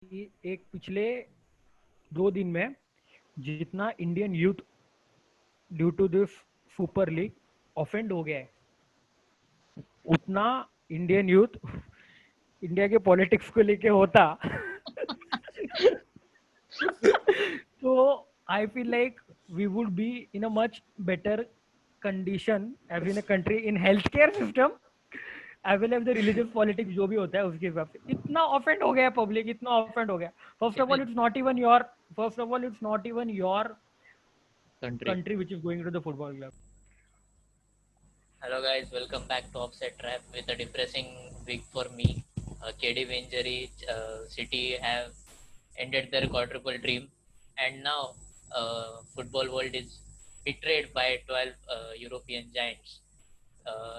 एक पिछले 2 दिन में जितना Indian youth due to this super league offend हो गया है, उतना इंडियन यूथ इंडिया के पॉलिटिक्स को लेके होता। तो I feel like we would be in a much better condition as in a country in healthcare system as well as the religious politics जो भी होता है उसके हिसाब से इतना ऑफेंड हो गया पब्लिक, इतना ऑफेंड हो गया। First of all it's not even your first of all it's not even your country. country which is going to the football club. Hello guys, welcome back to Offset Trap with a depressing week for me. KDB injury, City have ended their quadruple dream, and now football world is betrayed by 12 European giants.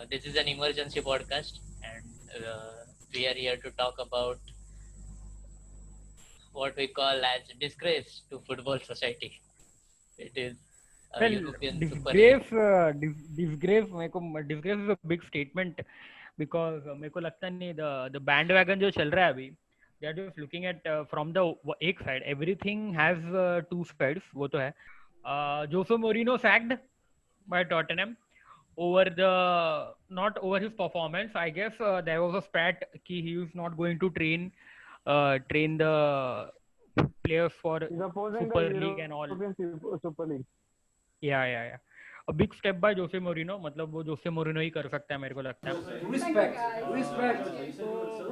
This is an emergency podcast, and we are here to talk about what we call as disgrace to football society. It is Well, European Super League. disgrace मेरे को disgrace is a big statement because मेरे को लगता नहीं the bandwagon जो चल रहा है अभी they are just looking at from the एक side everything has two sides, वो तो है। Jose Mourinho sacked by Tottenham over the not over his performance. I guess there was a spat कि he is not going to train the players for He's opposing Super the League and all. European Super League. या a big step by Jose Moreno, मतलब वो जोसे Moreno ही कर सकता है मेरे को लगता है।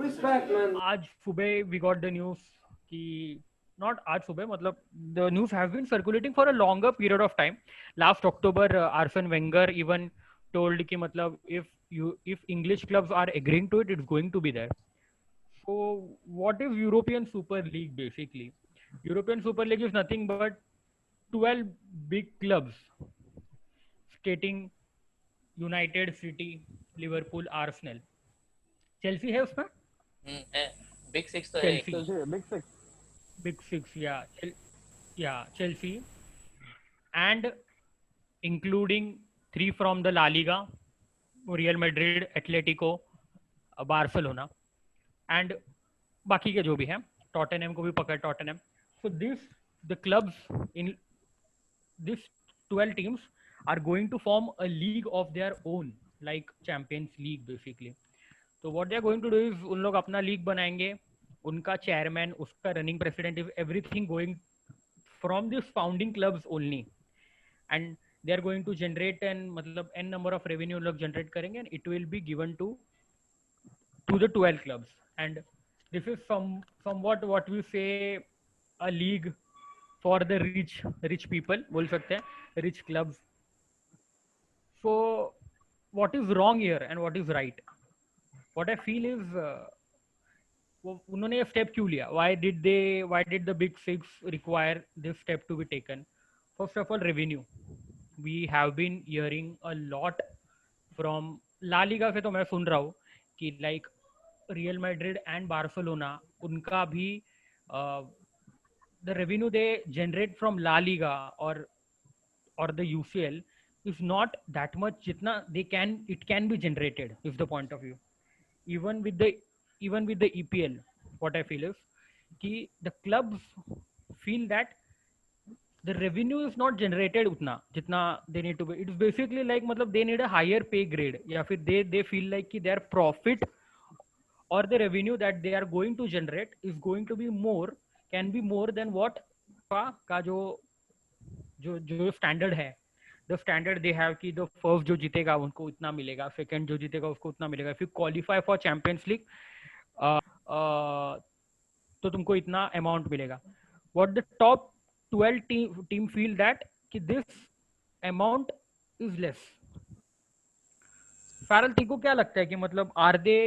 Respect, man. आज सुबह वी गॉट द न्यूज कि नॉट आज सुबह, मतलब the news has been circulating for a longer period of time. Last October Arsene Wenger even told कि मतलब if English clubs are agreeing to it, it's going to be there. So what is European Super League basically? European Super League is nothing but 12 big clubs stating United, City, Liverpool, Arsenal, Chelsea है उसमें। Big six तो है। Chelsea big six या Chelsea and including 3 from the La Liga, Real Madrid, Atletico, Barcelona and बाकी के जो भी हैं, टॉटनहम को भी पकड़ Tottenham. So this the clubs in this 12 teams are going to form a league of their own, like Champions League basically. So what they are going to do is उन लोग अपना लीग बनाएंगे, उनका chairman, उसका running president, is everything going from this founding clubs only, and they are going to generate an मतलब an number of revenue लोग generate करेंगे, and it will be given to the 12 clubs. And this is somewhat what we say a league for the rich people बोल सकते हैं, rich clubs. So what is wrong here and what is right? What I feel is उन्होंने ये step क्यों लिया? Why did the big six require this step to be taken? First of all, revenue. We have been hearing a lot from La Liga से, तो मैं सुन रहा हूँ कि like Real Madrid and Barcelona, उनका भी the revenue they generate from La Liga or the UCL is not that much jitna it can be generated, is the point of view. Even with the EPL, what I feel is कि the clubs feel that the revenue is not generated उतना जितना they need to be. It's basically like मतलब they need a higher pay grade, या फिर they feel like कि their profit or the revenue that they are going to generate is going to be more, can be more than what का जो standard है, the standard they have कि the first जो जीतेगा उनको इतना मिलेगा, सेकंड जो जीतेगा उसको उतना मिलेगा, if you qualify for Champions League तो तुमको इतना अमाउंट मिलेगा। What the top 12 team feel that कि this amount is less. Farrell, तेको क्या लगता है कि मतलब are they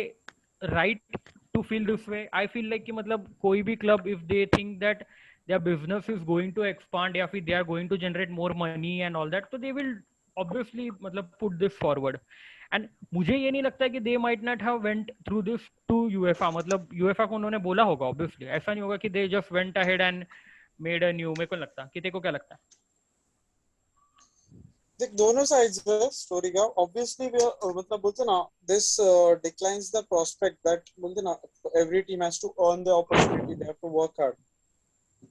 right to feel this way? I feel like कि मतलब कोई भी club if they think that their business is going to expand या फिर they are going to generate more money and all that, so they will obviously मतलब put this forward. And मुझे ये नहीं लगता कि they might not have went through this to UEFA, मतलब UEFA को उन्होंने बोला होगा obviously, ऐसा नहीं होगा कि they just went ahead and made a new। मेरे को लगता कि तेको क्या लगता है? देख दोनों साइड्स है स्टोरी का ऑब्वियसली मतलब बोलते ना this declines the prospect that बोलते ना every team has to earn the opportunity they have to work hard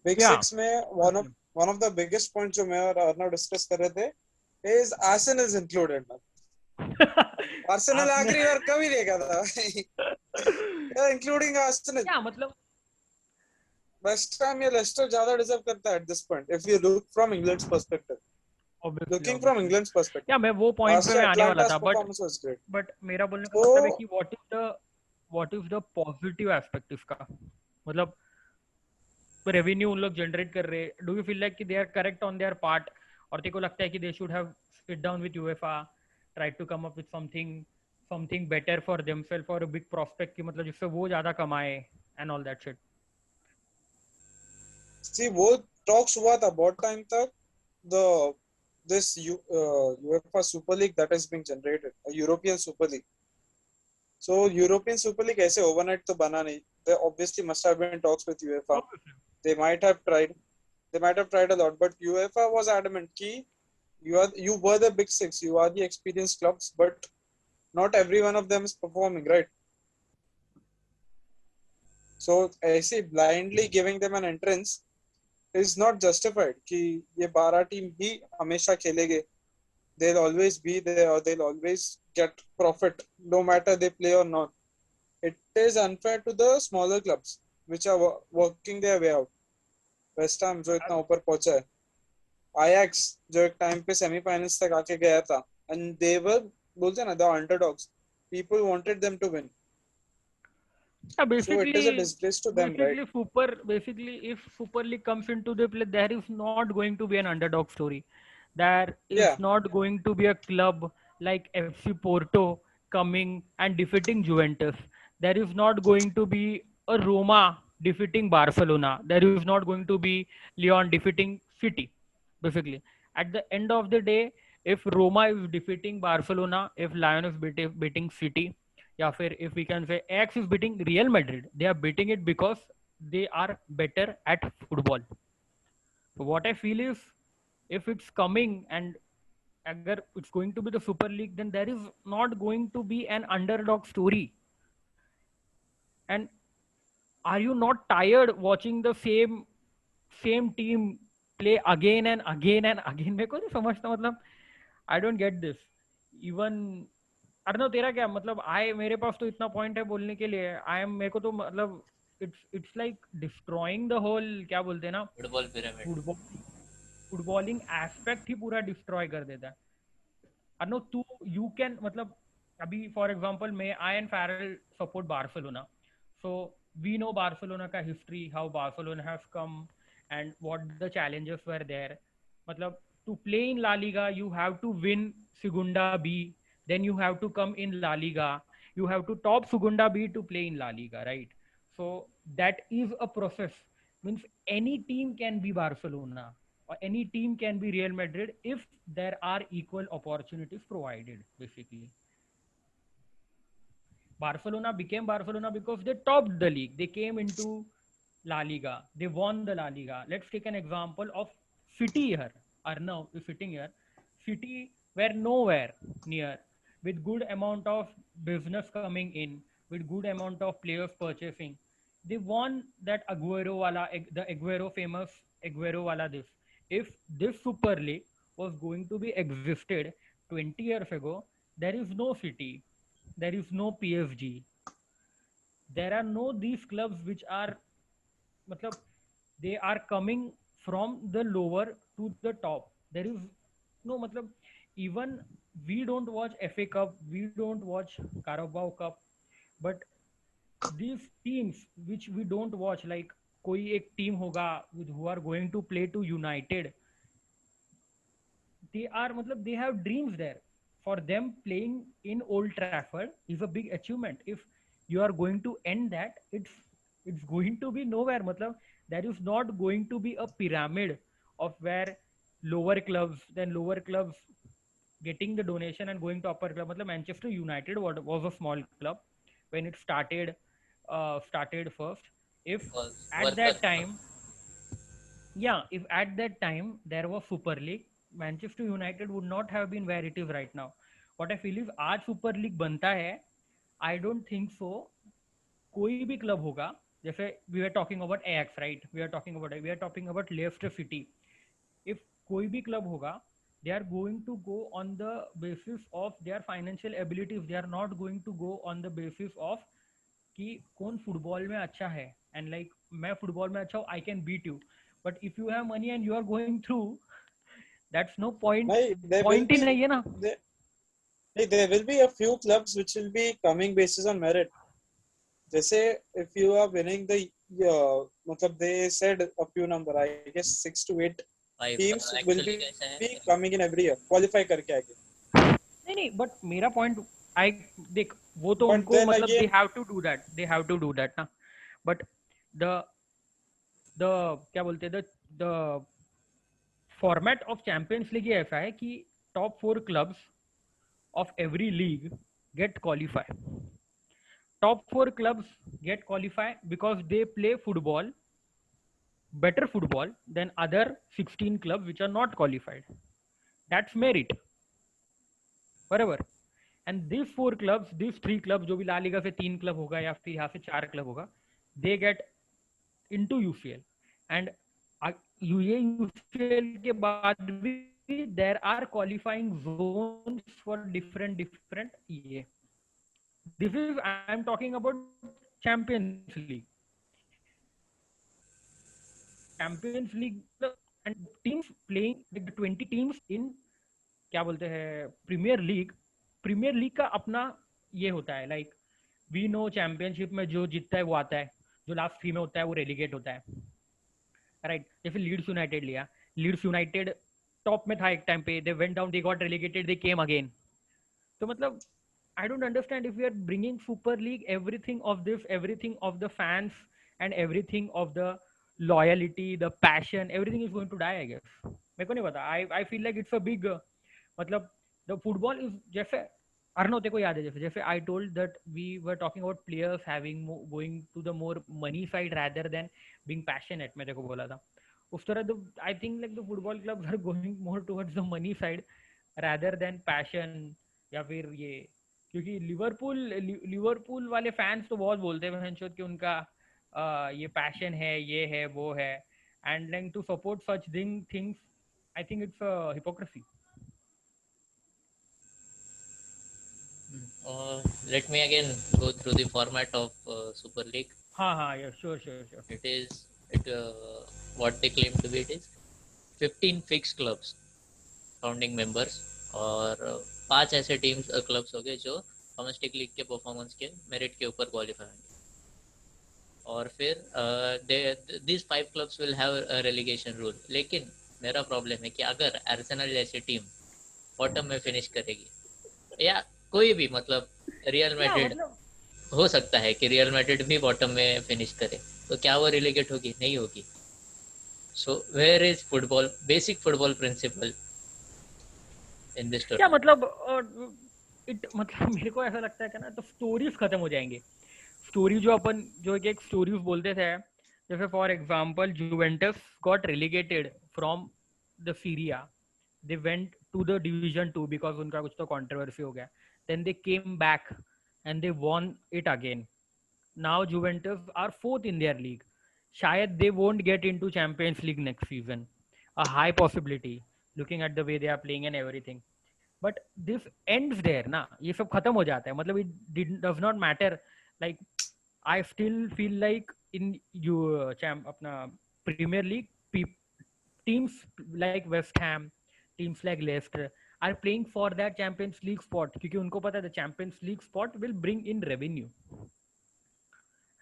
big Yeah. Six में one of the biggest point जो मैं और अर्नव डिस्कस कर रहे थे is Arsenal is included Arsenal आपने आखिरी बार कभी देखा था इंक्लूडिंग आर्सेनल क्या मतलब वेस्ट हैम या लेस्टर ज्यादा डिजर्व करता है at this point if you look from England's perspective obviously looking from obviously England's perspective या मैं वो पॉइंट पे लास्ट मैं आने वाला अटलांटास था परफॉर्मेंस वाज ग्रेट बट मेरा बोलने का तो मतलब है कि what is the positive aspect इसका मतलब रेवेन्यू उन लोग जनरेट कर रहे डू यू फील लाइक कि they are correct on their part और तेरे को लगता है कि they should have sit down with UEFA try to come up with something better for themselves और अ बिग प्रोस्पेक्ट की मतलब जिससे वो ज्यादा कमाए एंड ऑल दैट शिट सी वो टॉक्स हुआ था बहुत टाइम तक the this UEFA Super League that is being generated, a European Super League. So European Super League ऐसे overnight तो बना नहीं. There obviously must have been talks with UEFA. They might have tried. They might have tried a lot, but UEFA was adamant कि you were the big six, you are the experienced clubs, but not every one of them is performing, right? So ऐसे blindly giving them an entrance is not justified कि ये 12 team ही हमेशा खेलेंगे they'll always be there or they'll always get profit no matter they play or not. It is unfair to the smaller clubs which are working their way out. West Ham जो इतना ऊपर पहुंचा है Ajax जो एक time पे semifinals तक आके गया था and they were बोलते हैं ना the underdogs people wanted them to win Yeah, so it is a disgrace to them, right? basically, if Super League comes into the play, there is not going to be an underdog story. There is Yeah, not going to be a club like FC Porto coming and defeating Juventus. There is not going to be a Roma defeating Barcelona. There is not going to be Lyon defeating City. Basically, at the end of the day, if Roma is defeating Barcelona, if Lyon is beating City, या फिर if we can say Ajax is beating Real Madrid, they are beating it because they are better at football. So what I feel is if it's coming and agar it's going to be the Super League, then there is not going to be an underdog story. And are you not tired watching the same team play again and again and again? मेरे को नहीं समझता मतलब I don't get this. Even Arnav तेरा क्या मतलब आए मेरे पास तो इतना पॉइंट है बोलने के लिए आई एम मेरे को तो मतलब it's like destroying the whole क्या बोलते हैं ना फुटबॉल पिरामिड फुटबॉलिंग एस्पेक्ट ही पूरा डिस्ट्रॉय कर देता है अर्नव तू यू कैन मतलब अभी फॉर एग्जांपल मैं I and Farrell support Barcelona so we know Barcelona का history how Barcelona has come and what the challenges were there मतलब to play in La Liga, you have to win Segunda B. Then you have to come in La Liga. You have to top Segunda B to play in La Liga, right? So that is a process. Means any team can be Barcelona or any team can be Real Madrid if there are equal opportunities provided, basically. Barcelona became Barcelona because they topped the league. They came into La Liga. They won the La Liga. Let's take an example of City here. Arnav is sitting here. City were nowhere near with good amount of business coming in, with good amount of players purchasing. They won that Aguero wala, the Aguero famous Aguero wala this. If this Super League was going to be existed 20 years ago, there is no City, there is no PSG, there are no these clubs which are matlab, they are coming from the lower to the top. There is no matlab, even we don't watch FA Cup, we don't watch Carabao Cup, but these teams which we don't watch like कोई एक team होगा who are going to play to United, they are matlab, they have dreams there. For them playing in Old Trafford is a big achievement. If you are going to end that, it's going to be nowhere. Matlab, there is not going to be a pyramid of where lower clubs getting the donation and going to upper club. Matlab, Manchester United was a small club when it started first. If was at workers that time, yeah, if at that time there was Super League, Manchester United would not have been where it is right now. What I feel is आज super league बनता है, I don't think so कोई भी club होगा, जैसे we were talking about Ajax, right? We are talking about Leicester City. If कोई भी club होगा, they are going to go on the basis of their financial abilities. They are not going to go on the basis of कि कौन football में अच्छा है, and like मैं football में अच्छा हूँ, I can beat you. But if you have money and you are going through, that's no point. नहीं, पॉइंट ही नहीं है ना. there will be a few clubs which will be coming basis on merit. जैसे if you are winning the मतलब they said a few number, I guess 6 to 8 teams will be coming in every year, qualify करके आएंगे. नहीं, but मेरा point, आई देख वो तो उनको मतलब they have to do that ना. बट द क्या बोलते हैं, the format of Champions League ऐसा है कि top 4 clubs of every league get qualify. Top 4 clubs get qualify because they play football, better football than other 16 clubs which are not qualified. That's merit. Whatever. And these 4 clubs, these 3 clubs, जो भी ला Liga से 3 club होगा या फिर यहाँ से 4 club होगा, they get into UCL. And ये UCL के बाद भी there are qualifying zones for different ये. This is, I am talking about Champions League. Champions League and teams playing like the 20 teams in क्या बोलते हैं Premier League. Premier League का अपना ये होता है, like we know Championship में जो जीतता है वो आता है, जो लास्ट 3 में होता है वो relegate होता है, right? जैसे लीड्स यूनाइटेड लिया, लीड्स यूनाइटेड टॉप में था एक टाइम पे, they went down, they got relegated, they came again. तो मतलब I don't understand if we are bringing Super League, everything of this, everything of the fans and everything of the loyalty, the passion, everything is going to die, I guess. मेरे को नहीं पता. I feel like it's a big, मतलब the football is जैसे अर्नो तेरे को याद है, जैसे I told that we were talking about players having going to the more money side rather than being passionate, मैं तेरे को बोला था उस तरह. I think like the football clubs are going more towards the money side rather than passion, या फिर ये, क्योंकि लिवरपूल वाले फैंस तो बहुत बोलते हैं कि उनका ये पैशन है, ये है, वो है, and like to support such things, I think it's hypocrisy. Let me again go through the format of Super League. Yeah, sure. What they claim to be, it is 15 fixed clubs founding members और 5 ऐसे teams clubs हो गए जो domestic league के performance के merit के ऊपर qualify होंगे. और फिर this 5 clubs will have relegation rule. लेकिन मेरा प्रॉब्लम है कि अगर आर्सेनल जैसी टीम बॉटम में फिनिश करेगी या कोई भी, मतलब रियल मैड्रिड, हो सकता है कि रियल मैड्रिड भी बॉटम में फिनिश करे, तो क्या वो रिलीगेट होगी? नहीं होगी. So where is football, basic football principle in this story? क्या मतलब मतलब मेरे को ऐसा लगता है कि ना, तो स्टोरीज खत्म हो जाएंगे. स्टोरी जो एक स्टोरीज बोलते थे, जैसे for example Juventus got relegated from the Serie A, they went to the division 2 because उनका कुछ तो कंट्रोवर्सी हो गया, then they came back and they won it again. Now Juventus are 4th in their league. शायद they won't get into Champions League next season, a high possibility looking at the way they are playing and everything. But this ends there ना, ये सब खत्म हो जाता है. मतलब it does not matter. Like I still feel like in अपना Premier League teams like West Ham, teams like Leicester are playing for that Champions League spot, क्योंकि उनको पता है the Champions League spot will bring in revenue.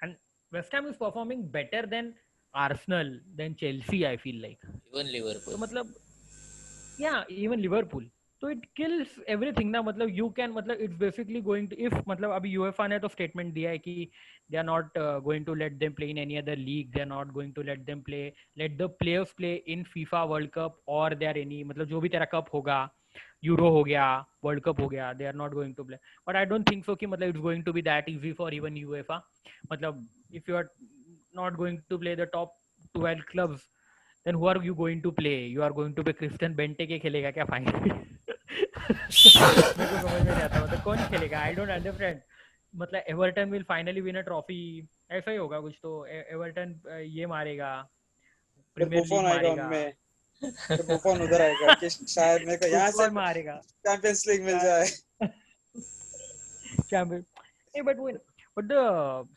And West Ham is performing better than Arsenal, than Chelsea, I feel like. Even Liverpool. तो मतलब even Liverpool. So it kills everything ना. मतलब you can, मतलब it's basically going to, if मतलब अभी UEFA ने तो statement दिया है कि they are not going to let them play in any other league, they are not going to let the players play in FIFA World Cup or there any, मतलब जो भी तेरा कप होगा, यूरो हो गया, वर्ल्ड कप हो गया, they are not going to play. But I don't think so कि मतलब it's going to be that easy for even UEFA. मतलब if you are not going to play the top 12 clubs then who are you going to play? You are going to be Christian Benteke खेलेगा क्या final? मेरे को समझ में नहीं आता, मतलब कौन खेलेगा? I don't understand. मतलब Everton will finally win a trophy, ऐसा ही होगा कुछ तो. एवर्टन ये मारेगा, फिर प्रीमियर लीग बुफोन आएगा मारेगा, उनमें, फिर बुफोन उधर आएगा कि शायद मेरे को यहाँ से फुटबॉल मारेगा, चैंपियंस लीग मिल जाए. चैंपियन. नहीं but the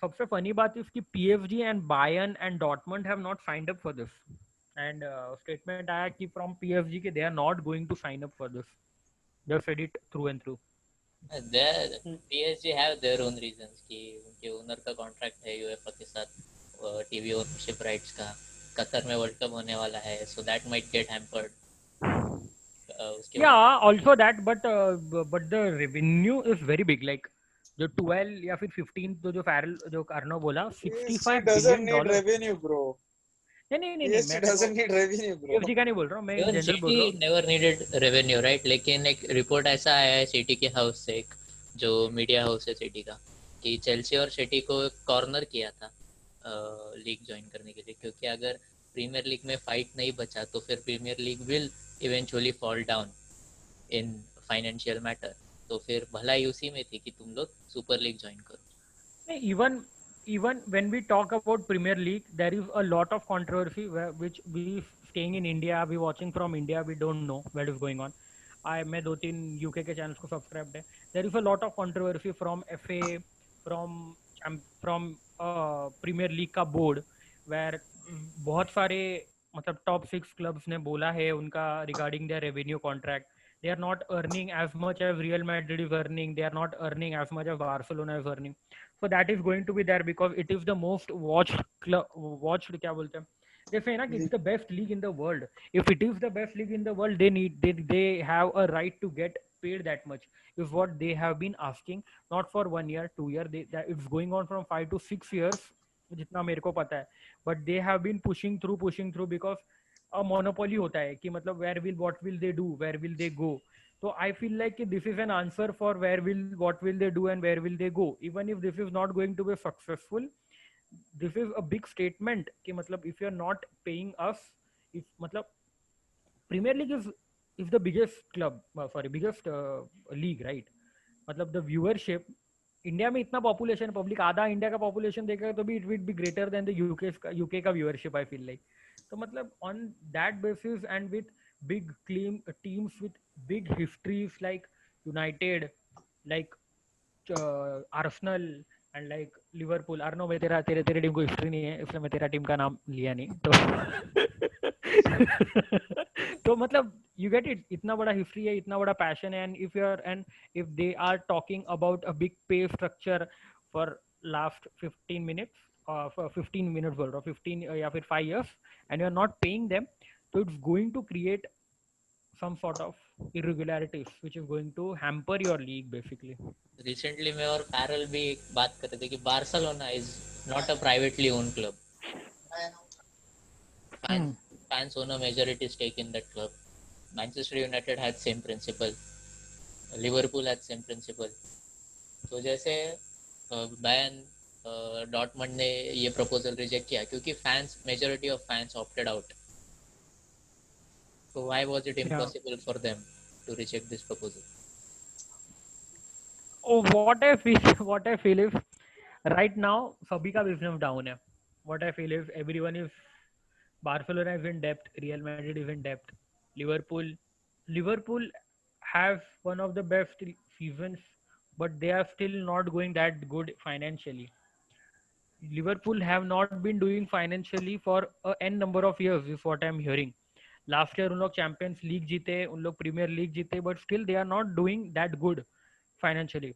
सबसे funny बात is कि PSG and Bayern and Dortmund have not signed up for this, and statement आया कि from PSG कि they are not going to sign up for this. They have said it through and through. PSG have their own reasons कि उनके owner का contract है UEFA के साथ TV ownership rights का. कतर में वर्ल्ड कप होने वाला है, so that might get hampered. Yeah, also that, but the revenue is very big. Like जो 12 या फिर 15 तो जो फैरल जो कार्नो बोला $65 doesn't need billion. revenue, bro. नहीं PSG doesn't need revenue, bro. PSG का नहीं बोल रहा हूँ मैं, Even जनरल बोल रहा हूँ. City never needed revenue, right? लेकिन एक रिपोर्ट ऐसा आया है सिटी के हाउस से, एक जो मीडिया हाउस है सिटी का, कि चेल्सी और सिटी को कॉर्नर किया था लीग ज्वाइन करने के लिए, क्योंकि अगर प्रीमियर लीग में फाइट नहीं बचा तो फिर Premier League will eventually fall down in financial matter. तो फिर भलाई उसी में थी कि तुम लोग सुपर लीग ज्वाइन करो. Even when we talk about Premier League, there is a lot of controversy which we staying in India, we watching from India, we don't know what is going on. मैं 2-3 UK के channels को subscribed है. There is a lot of controversy from FA, from Premier League का board, where बहुत सारे मतलब top 6 clubs ने बोला है उनका regarding their revenue contract. They are not earning as much as Real Madrid is earning. They are not earning as much as Barcelona is earning. So that is going to be there because it is the most watched club. Watched क्या बोलते हैं? They say ना कि it's the best league in the world. If it is the best league in the world, they have a right to get paid that much. Is what they have been asking, not for 1 year, 2 year. It's going on from 5 to 6 years, जितना मेरे को पता है. But they have been pushing through because a monopoly होता है कि मतलब what will they do, where will they go. So I feel like this is an answer for what will they do and where will they go. Even if this is not going to be successful, this is a big statement कि मतलब if you are not paying us, if मतलब Premier League is the biggest biggest league, right? मतलब the viewership India में इतना population public आधा India का population देखेगा तो भी it will be greater than the UK का व्यूअरशिप आई फील लाइक. तो मतलब on that basis and with big teams with big histories like United, like Arsenal and like Liverpool. आर्नो भाई तेरे टीम को हिस्ट्री नहीं है इसलिए मैं तेरा टीम का नाम लिया नहीं तो तो मतलब you get it, इतना बड़ा हिस्ट्री है, इतना बड़ा पैशन है, and if they are talking about a big pay structure for last 15 minutes for 15 minutes बोल रहा हूँ 15 या फिर 5 years and you are not paying them, so it's going to create some sort of irregularities which is going to hamper your league basically. Recently मैं और parallel भी एक बात कर रहे थे कि Barcelona is not a privately owned club. Fans own a majority stake in that club. Manchester United had same principle. Liverpool had same principle. तो जैसे बायर्न डॉर्टमंड ने ये प्रपोजल रिजेक्ट किया क्योंकि fans majority of fans opted out. So why was it impossible for them to reject this proposal? Oh, what I feel is right now सभी का business down है. What I feel is everyone is Barcelona is in debt, Real Madrid is in debt, Liverpool has one of the best seasons, but they are still not going that good financially. Liverpool have not been doing financially for a n number of years is what I'm hearing. Last year उन लोग champions league जीते, उन लोग Premier League जीते, but still they are not doing that good financially.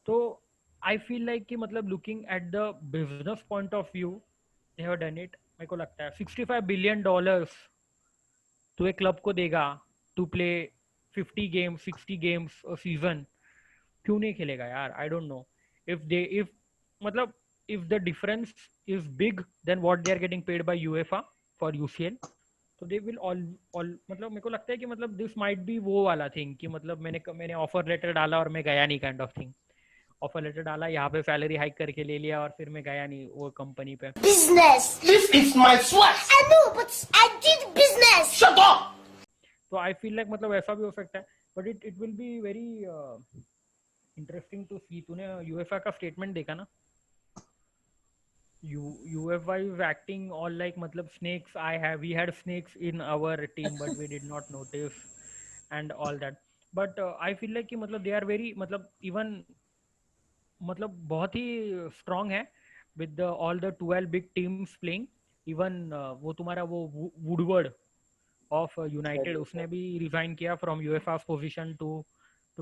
तो I feel like कि मतलब looking at the business point of view they have done it. मेरे को लगता है $65 billion तो एक क्लब को देगा to play 50 games 60 games a season. क्यों नहीं खेलेगा यार? I don't know. इफ मतलब if the difference is big than what they are getting paid by UEFA for UCL, तो they will all मतलब मेरे को लगता है कि मतलब this might be वो वाला थिंग कि मतलब मैंने ऑफर लेटर डाला और मैं गया नहीं kind of thing. Offer letter डाला, यहाँ पे सैलरी हाइक करके ले लिया और फिर मैं गया नहीं वो कंपनी पे. Business. This is my sweat. I know, but I did business. Shut up. तो आई फील लाइक मतलब ऐसा भी हो सकता है, but it will be very interesting to see. तूने यूएफए का स्टेटमेंट देखा ना? UEFA is acting all like मतलब snakes. We had snakes in our team but we did not notice and all that. But I feel like कि मतलब they are very मतलब even मतलब बहुत ही strong है with all the 12 big teams playing. Even वो तुम्हारा वो Woodward of United, उसने भी resign किया from UEFA's position to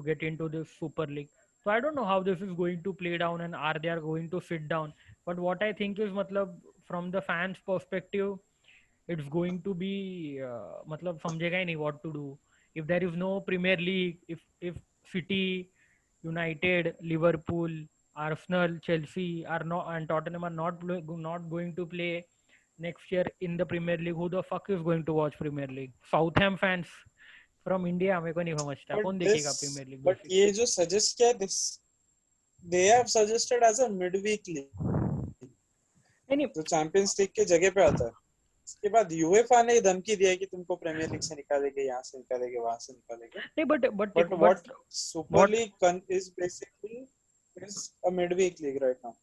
get into this Super League. So I don't know how this is going to play down and are they are going to sit down. But what I think is मतलब from the fans perspective, it's going to be मतलब समझेगा ही नहीं what to do. If there is no Premier League, if City, United, Liverpool, Arsenal, Chelsea are not and Tottenham are not going to play next year in the Premier League, who the fuck is going to watch Premier League? Southam fans from India मेरे को नहीं समझता कौन देखेगा Premier League. But ये जो suggest किया this they have suggested as a midweek league. नहीं जो चैंपियंस लीग के जगह पे आता है. इसके बाद यूएफए ने धमकी दिया है कि तुमको प्रीमियर लीग से निकालेंगे, यहाँ से निकालेंगे, वहां से निकालेंगे. नहीं But what Super League is basically is a midweek league right now.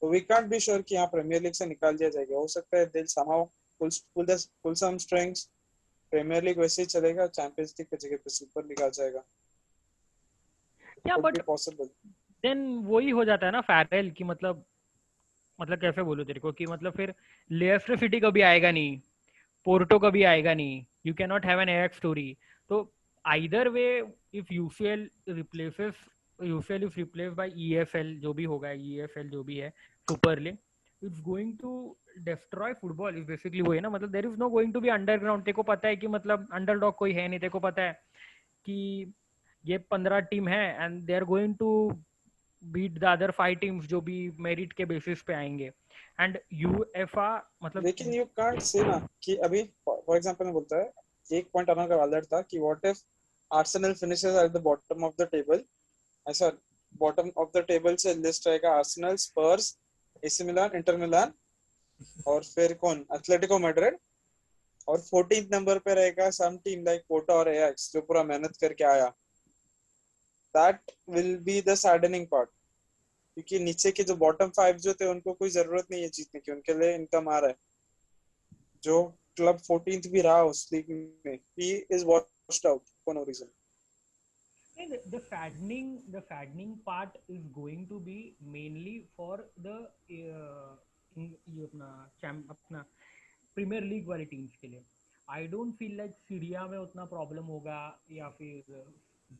So we can't be sure कि यहाँ प्रीमियर लीग से निकाल दिया जाएगा. हो सकता है they'll somehow pull some strings. Premier League वैसे ही चलेगा, चैंपियंस लीग की जगह पे सुपर लीग आ जाएगा. Yeah, but possible. Then वही हो जाता है ना फैरल की मतलब कैसे बोलूं तेरे को कि मतलब फिर लेस्टर सिटी कभी आएगा नहीं, पोर्टो कभी आएगा नहीं. You can not have an AX story. तो either way if UCL is replaced by EFL जो भी होगा, ईएफएल जो भी है super league, it's going to destroy football. Is basically वो है ना मतलब there is no going to be underground. तेरे को पता है कि मतलब अंडरडॉग कोई है नहीं. तेरे को पता है कि ये 15 टीम है and they are going to beat the other 5 teams जो भी मेरिट के बेसिस पे आएंगे. एंड यूएफए मतलब लेकिन यू कांट से ना कि अभी फॉर एग्जांपल मैं बोलता है एक पॉइंट अनर का वाला था कि what if Arsenal finishes at the bottom of the table. ऐसा बॉटम ऑफ द टेबल से लिस्ट रहेगा आर्सेनल, स्पर्स, एसी मिलान, इंटर मिलान और फिर कौन, एथलेटिको मैड्रिड, और 14th नंबर पे रहेगा सम टीम लाइक पोर्टो और एयाक्स जो पूरा मेहनत करके आया. That will be the saddening part क्योंकि नीचे के जो बॉटम 5 जो थे उनको कोई जरूरत नहीं है जीतने की, उनके लिए इनकम आ रहा है. जो क्लब 14th भी रहा उस लीग में, he is washed out for no reason. The saddening part is going to be mainly for the ये अपना प्रीमियर लीग वाली टीम्स के लिए. I don't feel like Syria में उतना प्रॉब्लम होगा या फिर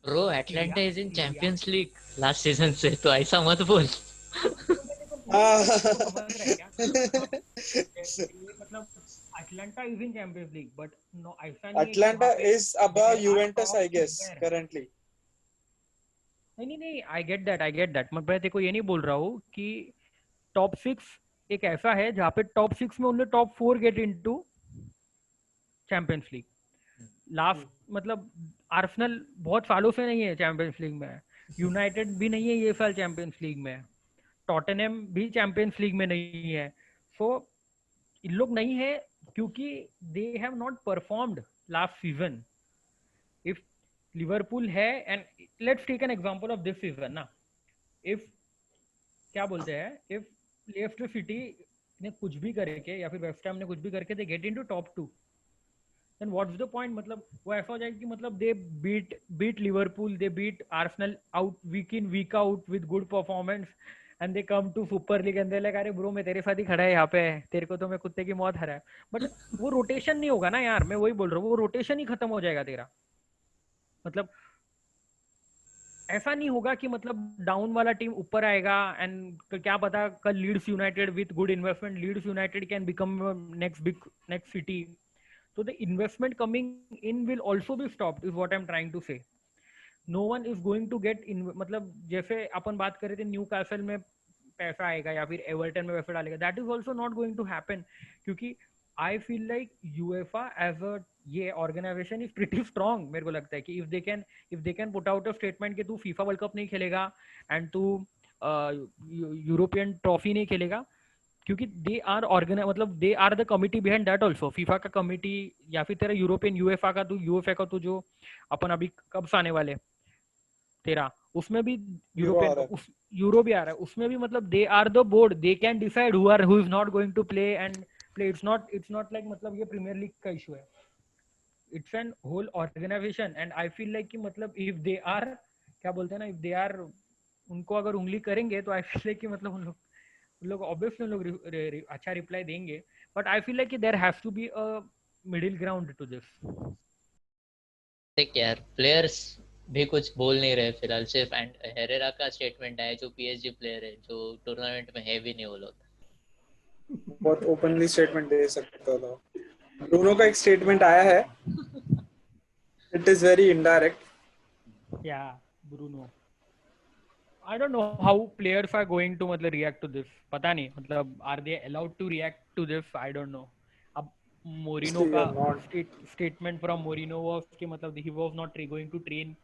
bro Atlanta is in champions league last season से, तो ऐसा मत बोल. मतलब Atlanta is in Champions League, but no, ऐसा नहीं. Atlanta is above Juventus, I guess, currently. नहीं, I get that. मैं तेरे को ये नहीं बोल रहा हूँ कि टॉप 6 एक ऐसा है जहाँ पे टॉप 6 में उन्हें top 4 gate into Champions league. Last मतलब आर्सेनल बहुत सालों से नहीं है चैंपियंस लीग में, यूनाइटेड भी नहीं है ये साल चैंपियंस लीग में, टॉटनहम भी चैंपियंस लीग में नहीं है. सो इन लोग नहीं है क्योंकि they have not performed last season. If Liverpool है and let's take an example of this season ना, इफ क्या बोलते हैं, इफ लेस्टर सिटी ने कुछ भी करके या फिर वेस्ट हैम ने कुछ भी करके they get into top 2, then what's the point? मतलब वो ऐसा हो जाएगा कि मतलब they beat Liverpool, they beat Arsenal out week in week out with good performance and they come to Super League and they're like अरे bro मैं तेरे साथ ही खड़ा है यहाँ पे, तेरे को तो मैं कुत्ते की मौत हरा है. बट वो रोटेशन नहीं होगा ना यार, मैं वही बोल रहा हूँ, वो रोटेशन ही खत्म हो जाएगा तेरा. मतलब ऐसा नहीं होगा कि मतलब डाउन वाला टीम ऊपर आएगा एंड क्या पता कल Leeds United with good investment, Leeds United can become next City. So the investment coming in will also be stopped is what I'm trying to say. No one is going to get in, मतलब जैसे अपन बात कर रहे थे new castle में पैसा आएगा या फिर एवर्टन में पैसा डालेगा, that is also not going to happen क्योंकि I feel like UEFA as a ये organization is pretty strong. मेरे को लगता है कि if they can put out a statement कि तू FIFA वर्ल्ड कप नहीं खेलेगा and तू यूरोपियन ट्रॉफी नहीं खेलेगा, क्योंकि दे आर ऑर्गेनाइज, मतलब they are the committee behind that also, FIFA का कमिटी या फिर तेरा यूरोपियन यूएफए का, तो जो अपन अभी कब आने वाले तेरा, उसमें भी यूरो आ यूरोपियन रहा है। यूरो भी आ रहा है, उसमें भी मतलब they are the board, they can decide who is not going to play and play. It's not like मतलब ये प्रीमियर लीग का इशू है, it's an whole organisation. And I feel like कि मतलब इफ दे आर, क्या बोलते हैं ना, इफ दे आर, उनको अगर उंगली करेंगे तो आई फील लाइक कि मतलब उन लोग ऑब्वियसली उन लोग अच्छा रिप्लाई देंगे, बट आई फील लाइक कि there has to be a middle ground to this. देख यार, प्लेयर्स भी कुछ बोल नहीं रहे फिलहाल, सिर्फ एंड हेरेरा का स्टेटमेंट है, जो पीएसजी प्लेयर है, जो टूर्नामेंट में है भी नहीं वो लोग। बहुत ओपनली स्टेटमेंट दे सकता था। ब्रूनो का एक स्टेटमेंट आया है, it is very indirect. Yeah, Bruno. I don't know how players are going to मतलब react to this. पता नहीं, मतलब are they allowed to react to this? I don't know. अब मोरिनो का not statement from Mourinho was कि मतलब he was not going to train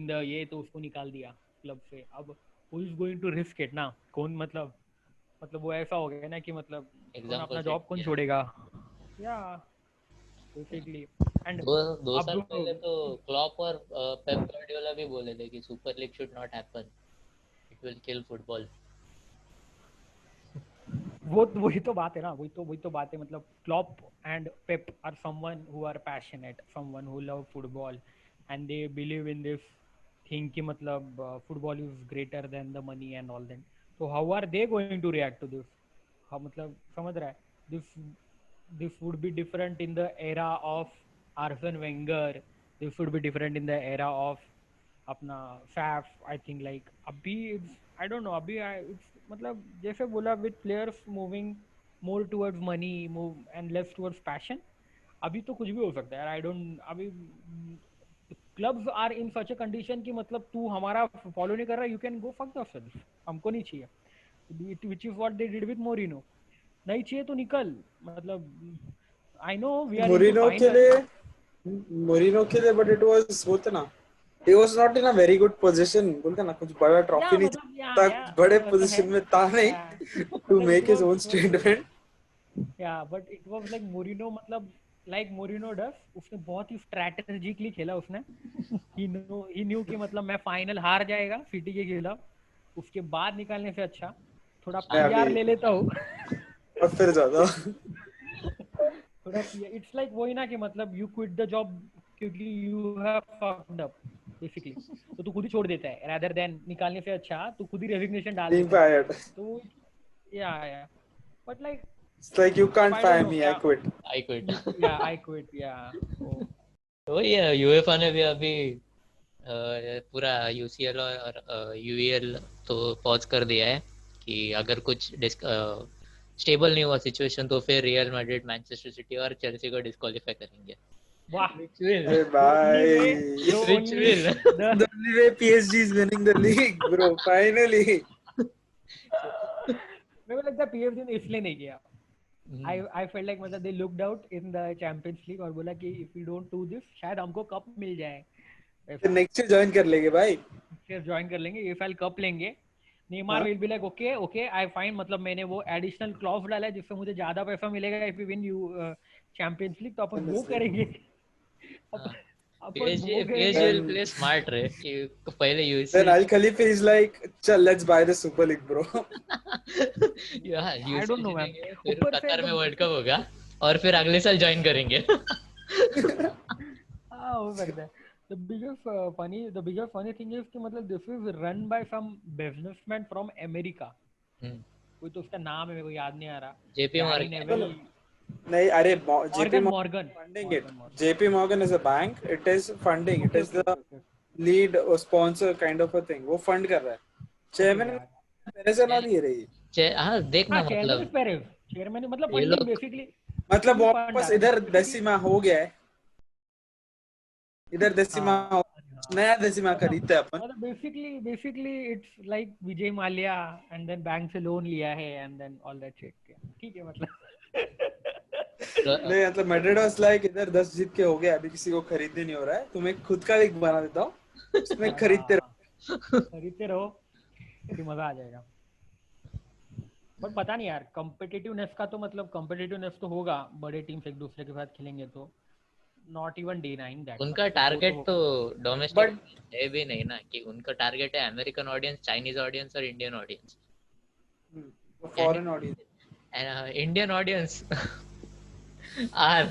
the ये, तो उसको निकाल दिया क्लब से। अब who is going to risk it ना, कौन मतलब वो ऐसा हो गया ना कि मतलब कौन एग्जाम्पल अपना सेट जॉब कौन किया। छोड़ेगा। या बेसिकली एंड दो अब साल पहले तो क्लॉप और पेप गार्डियोला भी बोले थे कि super league should not happen, it will kill football. वही तो बात है ना, वही तो बात है, मतलब Klopp and Pep are someone who are passionate, someone who love football and they believe in this thing कि मतलब football is greater than the money and all that. तो how are they going to react to this? हाँ, मतलब समझ रहा है, this would be different in the era of Arsene Wenger, this would be different in the era of अपना फैफ। I think like अभी it's, I don't know, अभी it's मतलब जैसे बोला, with players moving more towards money move and less towards passion, अभी तो कुछ भी हो सकता है यार। आई डोंट, अभी clubs are in such a condition कि मतलब तू हमारा फॉलो नहीं कर रहा, you can go fuck yourself, हमको नहीं चाहिए, which is what they did with Mourinho. नहीं चाहिए तो निकल, मतलब I know we are into final. Mourinho के लिए, बट इट वाज, बोलते ना, he was not in a very good position, बोलते ना, कुछ बड़ा ट्रॉफी या नहीं मतलब था, या कुछ बड़े वो तो है, पोजीशन में था नहीं या to मतलब make his own statement. But it was like Moreno, मतलब लाइक मोरिनो डस, उसने बहुत ही स्ट्रैटेजिकली खेला उसने। ही न्यू कि मतलब मैं फाइनल हार जाएगा सिटी के खिलाफ, उसके बाद निकालने से अच्छा थोड़ा मैं पीआर अभी ले लेता हूँ। और फिर ज्यादा थोड़ा इट्स लाइक वही ना कि मतलब यू क्विट द जॉब क्योंकि you have fucked up basically, तो तू खुद ही छोड़ देता है रादर देन निकालने से अच्छा तू खुद ही रेजिग्नेशन डाल being देता है। fired. तो या but like It's like you can't I don't fire know me, I क्या, quit. I quit. या आई क्विट या तो ये यूएफए ने भी अभी पूरा यूसीएल और यूईएल तो पॉज कर दिया है कि अगर कुछ स्टेबल नहीं हुआ सिचुएशन तो फिर रियल मैड्रिड, मैनचेस्टर सिटी और चेल्सी को डिस्क्वालीफाई करेंगे। वाह, Which will, Hey, bye. which will. The only way PSG is winning the league, bro. Finally. मेरे को लगता है पीएसजी ने इसलिए नहीं किया। I felt like मतलब they looked out in the Champions League और बोला कि if we don't do this शायद हमको कप मिल जाए, फिर नेक्स्ट ईयर ज्वाइन कर लेंगे भाई। फिर ज्वाइन कर लेंगे, ये साल कप लेंगे। Neymar will be like okay I fine, मतलब मैंने वो एडिशनल क्लॉज डाला है जिससे मुझे ज्यादा पैसा मिलेगा if we win you Champions League, तो अपन वो करेंगे। अपन वो PSG will करेंगे। play smart रहे कि पहले Then UCL Al Khalifa is like, चल let's buy the Super League, bro. I don't know, man. जीतेंगे, फिर ऊपर से कतार में एकदम वर्ल्ड कप होगा और फिर अगले साल ज्वाइन करेंगे। हाँ, हो सकता है। The biggest funny thing is कि मतलब this is run by some businessman from America. कोई तो उसका नाम है, मेरे को याद नहीं आ रहा। JP Gary Morgan। Neville, नहीं, अरे JP Morgan. funding it. JP Morgan is a bank. It is funding. It is the lead sponsor kind of a thing. वो fund कर रहा है। Chairman Perez ना दिए रही। हाँ देखना, मतलब चेयरमैन मतलब ये फंडिंग लोग बेसिकली, मतलब वापस इधर डेसिमा हो गया है, इधर डेसिमा नया डेसिमा खरीदते हैं अपन। मतलब basically it's like Vijay Mallya and then bank से लोन लिया है and then all that shit. ठीक है, मतलब नहीं मतलब मैड्रिड वाज लाइक, इधर 10 जीत के हो गया, अभी किसी को खरीदने नहीं हो रहा है, तुम्हें खुद का लीग बना देता हूँ, उसमें खरीदते रहो। खरीदते रहो। कि मजा आ जाएगा। पर पता नहीं यार, कॉम्पिटिटिवनेस का तो मतलब कॉम्पिटिटिवनेस तो होगा, बड़े टीम्स एक दूसरे के साथ खेलेंगे तो, नॉट इवन डिनाइंग दैट। उनका टारगेट तो डोमेस्टिक है भी नहीं ना, कि उनका टारगेट है अमेरिकन ऑडियंस, चाइनीज ऑडियंस और Indian audience. Foreign audience And Indian audience are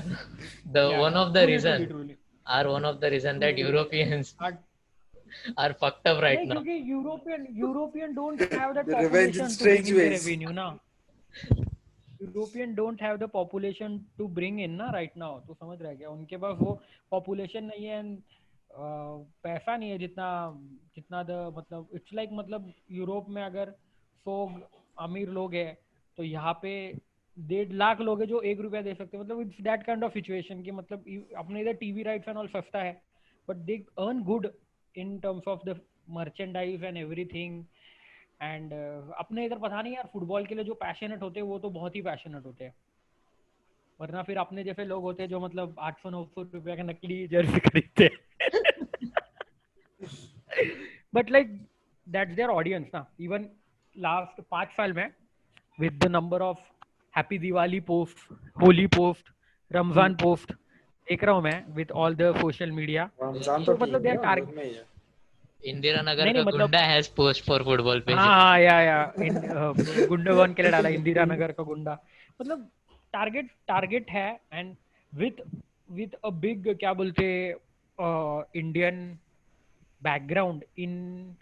the one of the reason truly. are one of the reason that Europeans are fucked up right नहीं, now. क्योंकि European don't have that The revenge in population to strange bring in the ways. Revenue ना। European don't have the population to bring in ना right now, तो समझ रहा है क्या, उनके पास वो पॉपुलेशन नहीं है, पैसा नहीं है जितना जितना द मतलब इट्स लाइक मतलब यूरोप में अगर 100 अमीर लोग हैं तो यहाँ पे 1.5 लाख लोग हैं जो 1 रुपया दे सकते हैं, मतलब it's that kind of situation कि मतलब अपने इधर टीवी राइट्स एंड ऑल सस्ता है, but they earn good in terms of the merchandise and everything. And अपने इधर पता नहीं यार, फुटबॉल के लिए जो पैशनेट होते हैं वो तो बहुत ही पैशनेट होते हैं, वरना फिर अपने जैसे लोग होते हैं जो मतलब 800-900 रुपया का नकली जर्सी खरीदते but like that's their audience ना। इवन लास्ट 5 साल में with the number of happy Diwali post, Holi post, Ramzan post देख रहा हूँ मैं with all the social media, तो मतलब देयर टारगेट इंदिरा नगर नहीं, का मतलब गुंडा has post for football page. हाँ या गुंडोगन के लिए डाला इंदिरा नगर का गुंडा, मतलब टारगेट है। एंड विथ अ बिग क्या बोलते इंडियन बैकग्राउंड इन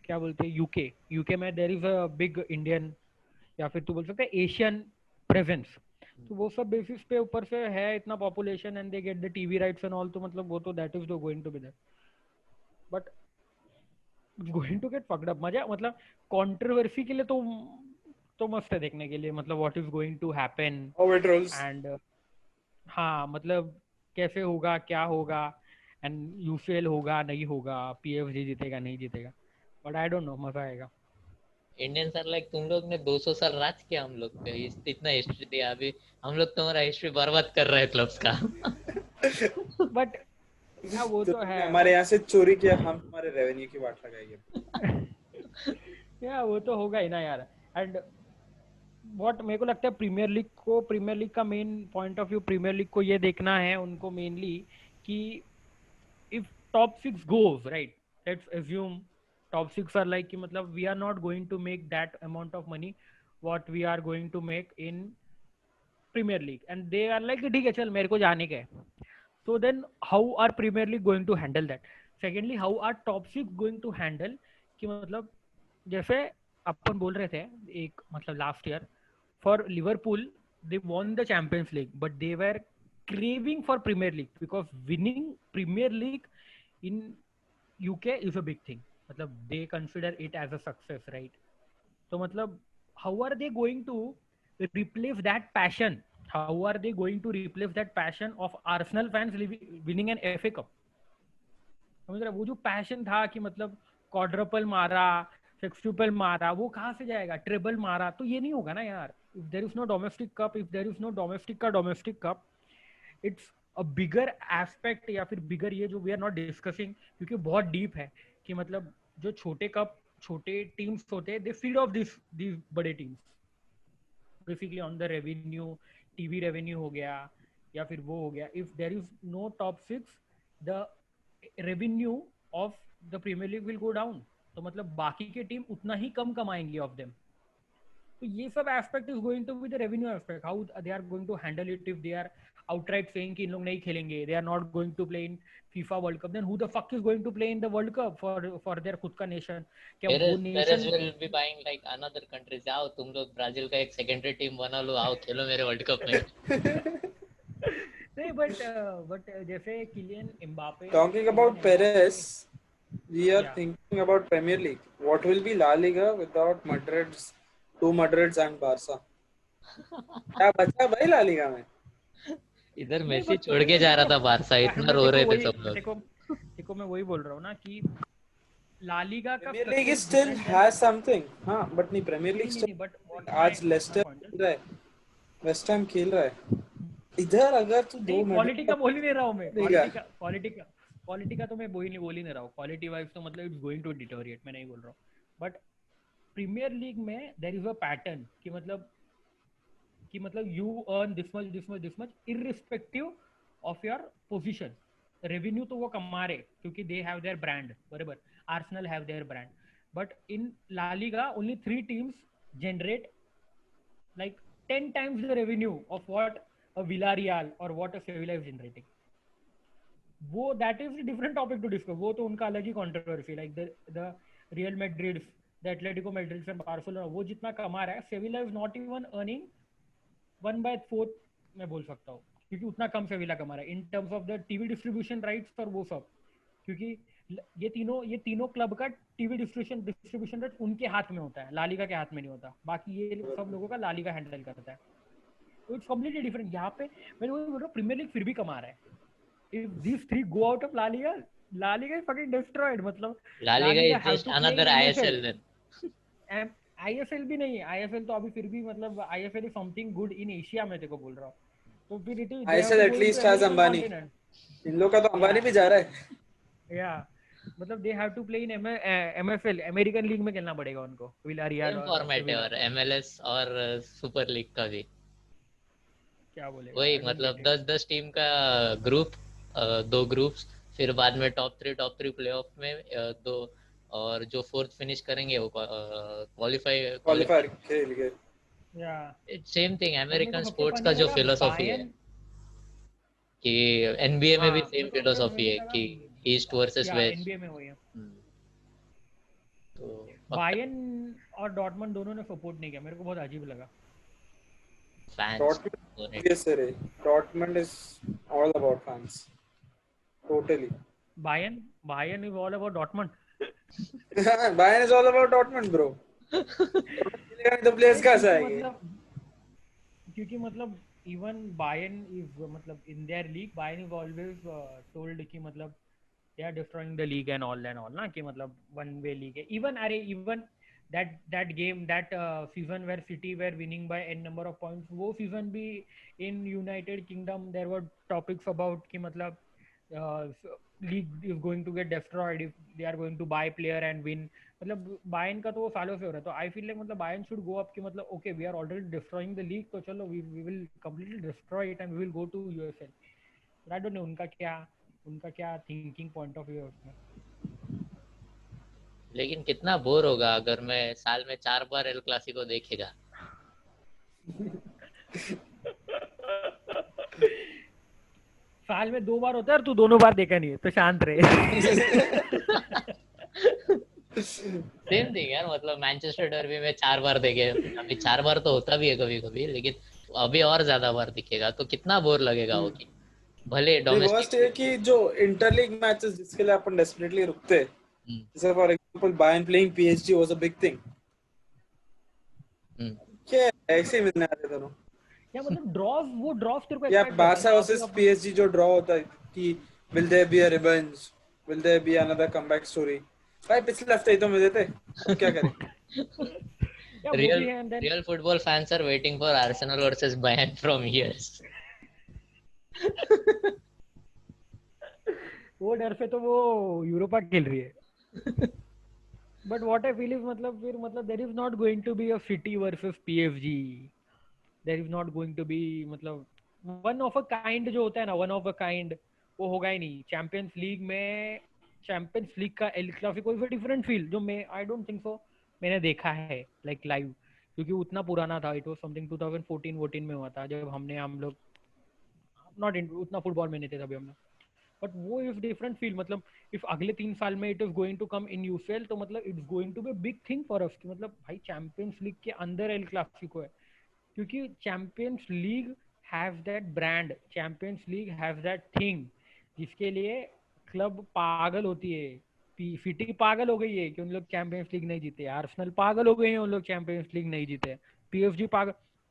क्या बोलते यूके में there is a big Indian या फिर तू बोल सकते है एशियन प्रेजेंस, तो वो सब बेसिस पे ऊपर से है इतना population and they get the TV rights and all, तो मतलब वो तो that is going to be there, but going to get fucked up. मजा मतलब कंट्रोवर्सी के लिए तो मस्त है देखने के लिए, मतलब what is going to happen and हाँ मतलब कैसे होगा क्या होगा, एंड यूसीएल होगा नहीं होगा, पीएफजी जीतेगा नहीं जीतेगा, बट आई डोंट नो, मजा आएगा। इंडियन सर लाइक तुम लोग ने 200 साल राज किया हम लोग पे, इतना हिस्ट्री दिया, अभी हम लोग तुम्हारा हिस्ट्री बर्बाद कर रहे हैं क्लब्स का। बट हाँ वो तो है, हमारे यहाँ से चोरी किया, हम तुम्हारे रेवेन्यू की बात लगाएंगे। या वो तो होगा ही ना यार। एंड व्हाट मेरे को लगता है प्रीमियर लीग का main point of view, Premier League को ये देखना है उनको मेनली कि if top 6 goes right, let's assume top 6 are like कि मतलब we are not going to make that amount of money what we are going to make in Premier League and they are like ठीक है चल मेरे को जाने का है, so then how are Premier League going to handle that? Secondly, how are top 6 going to handle कि मतलब जैसे अपन बोल रहे थे एक मतलब last year for Liverpool they won the Champions League but they were craving for Premier League because winning Premier League in UK is a big thing, मतलब they consider it as a success, right? तो मतलब how are they going to replace that passion, how are they going to replace that passion of Arsenal fans winning an FA Cup? समझ रहा, वो जो passion था कि मतलब quadruple मारा, सेक्सट्यूपल मारा, वो कहाँ से जाएगा, ट्रिपल मारा, तो ये नहीं होगा ना यार। If there is no domestic cup, if there is no domestic cup, it's a bigger aspect या फिर बिगर ये जो वी आर नॉट डिस्कसिंग, क्योंकि बहुत डीप है कि मतलब जो छोटे कप छोटे टीम्स होते हैं दे फीड ऑफ दिस बड़े teams basically on the revenue, TV revenue हो गया या फिर वो हो गया। If there is no top 6 the revenue of the Premier League will go down, तो मतलब बाकी के टीम उतना ही कम कमाएंगे ऑफ देम। तो ये सब aspect is going to be the revenue aspect, how they are going to handle it. If they are outright saying कि इन लोग नहीं खेलेंगे, they are not going to play in FIFA World Cup, then who the fuck is going to play in the World Cup for their खुद का nation? क्या वो Perez nation will be buying like another countries, आओ तुम लोग Brazil का एक secondary team बना लो, आओ खेलो मेरे वर्ल्ड कप में। नहीं बट जैसे Kylian Mbappe Talking about Perez, we are thinking about Premier League. What will be La Liga without Madrid's two Madrids and Barca? क्या बचा भाई ला लीगा में? इधर मेसी छोड़ के जा रहा था बारसा, इतना रो रहे थे सब लोग। देखो मैं वही बोल रहा हूँ ना कि ला लीगा का Premier League still has something, हाँ, but नहीं Premier League still. बट आज लेस्टर खेल रहा है, वेस्ट हैम खेल रहा है। इधर अगर तू दो क्वालिटी का बोल ही नहीं रहा हूँ मैं, नहीं क्वालिटी का तो मैं बोल ही नहीं रहा हूँ, क्वालिटी वाइज तो मतलब इट्स गोइंग टू डिटोरिएट, मैं नहीं बोल रहा हूँ, बट प्रीमियर लीग में देयर इज अ पैटर्न कि मतलब you earn this much irrespective of your position. Revenue तो वो कमा रहे क्योंकि दे हैव देयर ब्रांड, बराबर. Arsenal have their brand, but in La Liga only 3 teams generate like 10 times the revenue of what a Villarreal or what a Sevilla is generating. वो that is a different topic to discuss. वो तो उनका अलग ही controversy, like the Real Madrid, the Atletico Madrid and Barcelona, वो जितना कमा रहा है, Sevilla is not even earning 1/4 मैं बोल सकता हूँ, क्योंकि उतना कम Sevilla कमा रहा है in terms of the TV distribution rights और वो सब, क्योंकि ये तीनों क्लब का टीवी डिस्ट्रीब्यूशन रेट उनके हाथ में होता है, ला लीगा के हाथ में नहीं होता. बाकी ये सब लोगों का ला लीगा हैंडल करता है. तो इट्स कंप्लीटली डिफरेंट. यहाँ पे मैं वही बोल रहा हूँ, प्रीमियर लीग फिर भी कमा रहा है. If this three go out of La Liga is fucking destroyed. मतलब La Liga is just another ISL then. ISL भी नहीं, आईएसएल तो अभी फिर भी मतलब ISL is something good in Asia, मैं तेरे को बोल रहा हूँ. तो फिर it is ISL at least has Ambani. इन लोग का तो अंबानी भी जा रहा है. या मतलब they have to play in MFL, American league में खेलना पड़ेगा उनको. विलारियल फॉर्मेट है और एमएलएस और सुपर लीग का भी क्या बोले वही, मतलब 10-10 टीम का ग्रुप, 2 ग्रुप्स, फिर बाद में टॉप 3 प्लेऑफ में 2, और जो 4th फिनिश करेंगे वो क्वालिफायर खेल गए. या सेम थिंग अमेरिकन स्पोर्ट्स का जो फिलोसॉफी है कि एनबीए में भी सेम फिलोसॉफी है कि ईस्ट वर्सेस वेस्ट. एनबीए में वही है. तो बायर्न और डॉर्टमंड दोनों ने सपोर्ट नहीं किया, मेरे को बहुत अजीब लगा. Fans Yes sir, Dortmund is all about fans. Totally. Bayern is all about Dortmund. Bayern is all about Dortmund, bro. The players कैसा है? क्योंकि मतलब even Bayern is मतलब in their league, Bayern is always told कि मतलब they are destroying the league and all ना, कि मतलब one way league है. Even that game, that season where City were winning by n number of points, वो season भी in United Kingdom there were topics about कि मतलब league is going to get destroyed if they are going to buy player and win. मतलब Bayern का तो वो सालों से हो रहा है. तो I feel like मतलब Bayern should go up कि मतलब okay we are already destroying the league, तो चलो we will completely destroy it and we will go to USL. But I don't know उनका क्या thinking point of view है उसमें. लेकिन कितना बोर होगा अगर मैं साल में 4 बार एल क्लासिको देखेगा. साल में 2 बार होता है और तू दोनों बार देखा नहीं है, तो शांत रहे. सेम थिंग यार, मतलब मैनचेस्टर डर्बी में 4 बार देखे, अभी 4 बार तो होता भी है कभी कभी, लेकिन अभी और ज्यादा बार दिखेगा तो कितना बोर लगेगा वो. कि भले डोमेस्टिक है कि जो इंटरलीग मैचेस जिसके लिए अपन डेस्परेटली रुकते हैं, जैसे for example Bayern playing PSG was a big thing. क्या ऐसे मिलने आ रहे दोनों. या मतलब ड्रॉस तेरे को या बारसा वर्सेस PSG जो ड्रॉ होता है कि will there be a revenge, will there be another comeback story. भाई पिछले हफ्ते ही तो मिले थे, क्या करें. Real football fans are waiting for Arsenal versus Bayern from years. वो डर से तो वो यूरोपा खेल रही है. But what I feel is मतलब there is not going to be a City versus PSG. There is not going to be मतलब one of a kind जो होता है ना, one of a kind वो होगा ही नहीं. चैंपियंस लीग का El Clasico is a different feel, जो मैं आई डोंट थिंक सो मैंने देखा है लाइक लाइव, क्योंकि उतना पुराना था. इट वाज समथिंग 2014 में हुआ था जब हम लोग नॉट उतना फुटबॉल में नहीं थे तभी हम लोग. बट वो इज डिफरेंट फील. मतलब इफ अगले 3 साल में it is going to come in UCL, तो मतलब it's going to be big thing for us कि मतलब भाई चैंपियंस लीग के अंदर एल क्लासिको है, क्योंकि champions league have that brand, champions league have that thing जिसके लिए क्लब पागल होती है. सिटी पागल हो गई है कि उन लोग चैंपियंस लीग नहीं जीते. आर्सेनल पागल हो गए हैं उन लोग चैंपियंस लीग नहीं जीते.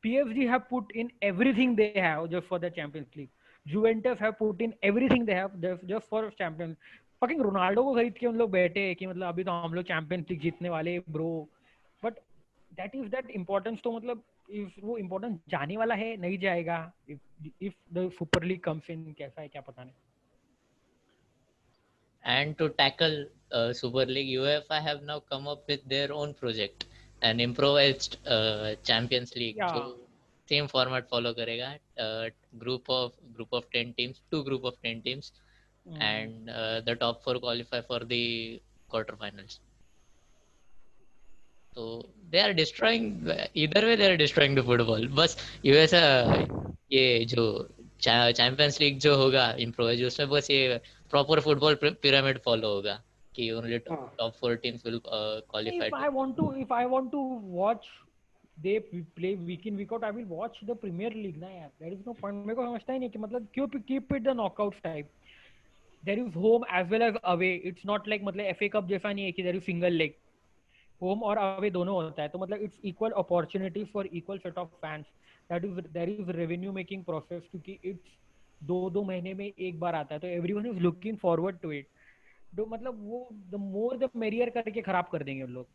PSG have put in everything they have just for the Champions League. Juventus have put in everything they have just for Champions. Fucking Ronaldo को खरीद के उन लोग बैठे कि मतलब अभी तो हम लोग चैंपियंस लीग जीतने वाले bro. But that is that importance. तो मतलब इफ वो इम्पोर्टेंस जाने वाला है, नहीं जाएगा. If the super league comes in, कैसा है क्या पता नहीं. And to tackle Super League, UEFA have now come up with their own project, an improvised Champions League जो Yeah. सेम फॉर्मेट फॉलो करेगा, group of 10 teams, two group of 10 teams, and the top 4 qualify for the quarterfinals. So they are destroying, either way they are destroying the football. बस USA ये जो champions League जो होगा improvise, उसमें बस ये proper football pyramid follow होगा कि ओनली हाँ top 4 teams will qualify to. If I want to watch they play week in week out, I will watch the Premier League ना यार. There is no point. मेरे को समझता ही नहीं कि मतलब क्यों keep it the knockouts type. There is home as well as away. It's not like मतलब FA Cup जैसा नहीं है कि there is single leg. Home और अवे दोनों होता है, तो मतलब it's equal opportunity for equal set of fans. That is revenue making process, क्योंकि इट्स 2-2 महीने में एक बार आता है, तो everyone is looking forward to it. तो मतलब वो द मोर द मेरियर करके खराब कर देंगे उन लोग,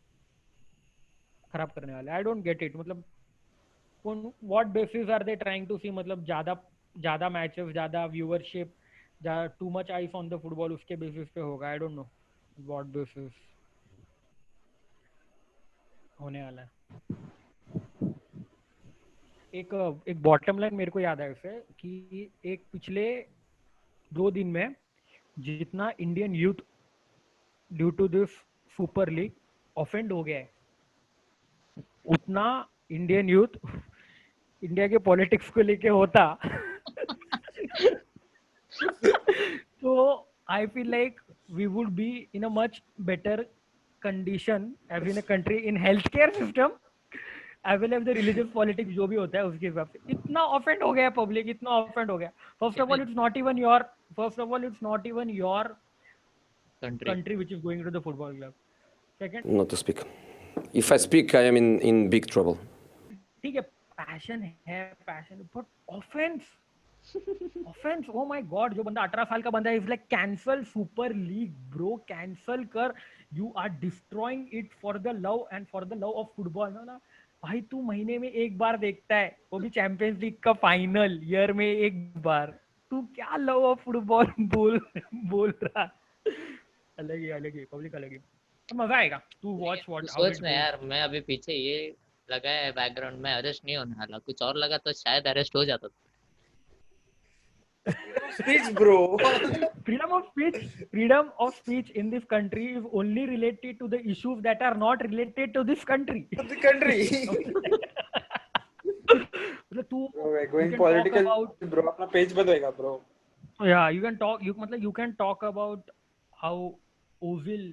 खराब करने वाले. I don't get it. मतलब what basis are they trying to see, मतलब ज्यादा ज्यादा मैचेस, ज्यादा viewership, too much ice on the football, उसके बेसिस पे होगा. I don't know what basis होने वाला है. एक बॉटम लाइन मेरे को याद है उसे, कि एक पिछले 2 दिन में जितना Indian youth due to this super league offend हो गया है, उतना इंडियन यूथ इंडिया के पॉलिटिक्स को लेके होता. तो I feel like we would be in a much better condition as in a country in health care system as well as the religious politics जो भी होता है उसके हिसाब से. इतना ऑफेंड हो गया पब्लिक, इतना ऑफेंड हो गया. First of all it's not even your country. country which is going to the football club. Second, Not to speak. If I speak, I am in big trouble. ठीक है, passion है, passion, but offence oh my god. जो बंदा 18 साल का बंदा है, is like cancel super league bro, cancel कर. You are destroying it for the love and for the love of football ना. भाई तू महीने में एक बार देखता है, वो भी चैंपियंस लीग का फाइनल ईयर में एक बार. तू क्या लव ऑफ फुटबॉल बोल रहा. अलग ही पब्लिक अलग ही. तो मजा आएगा तू वॉच व्हाट हाउ सोच में यार, मैं अभी पीछे ये लगाया है बैकग्राउंड में, अरेस्ट नहीं होने वाला. कुछ और लगा तो शायद अरेस्ट हो जाता. Speech, bro. freedom of speech in this country is only related to the issues that are not related to this country. The country. मतलब तू Bro, we're you going can political, talk about, bro. अपना page बदलेगा, bro. yeah, you can talk about how Ozil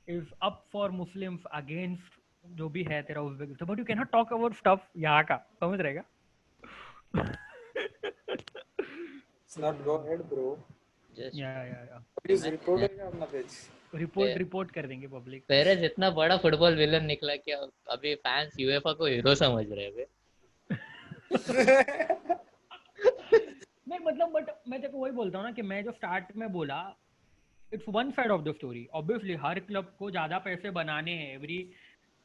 is up for Muslims against जो भी है तेरा Uzbekistan, but you cannot talk about stuff यहाँ का, समझ रहेगा. It's not go ahead, bro. Just या Please report करेगा अपना पेज. रिपोर्ट कर देंगे पब्लिक. पेरेज इतना बड़ा फुटबॉल विलन निकला कि अभी फैंस यूएफए को हीरो समझ रहे हैं. नहीं मतलब, बट मैं तेरे को वही बोलता हूँ ना कि मैं जो स्टार्ट में बोला, it's one side of the story. Obviously हर क्लब को ज्यादा पैसे बनाने हैं. Every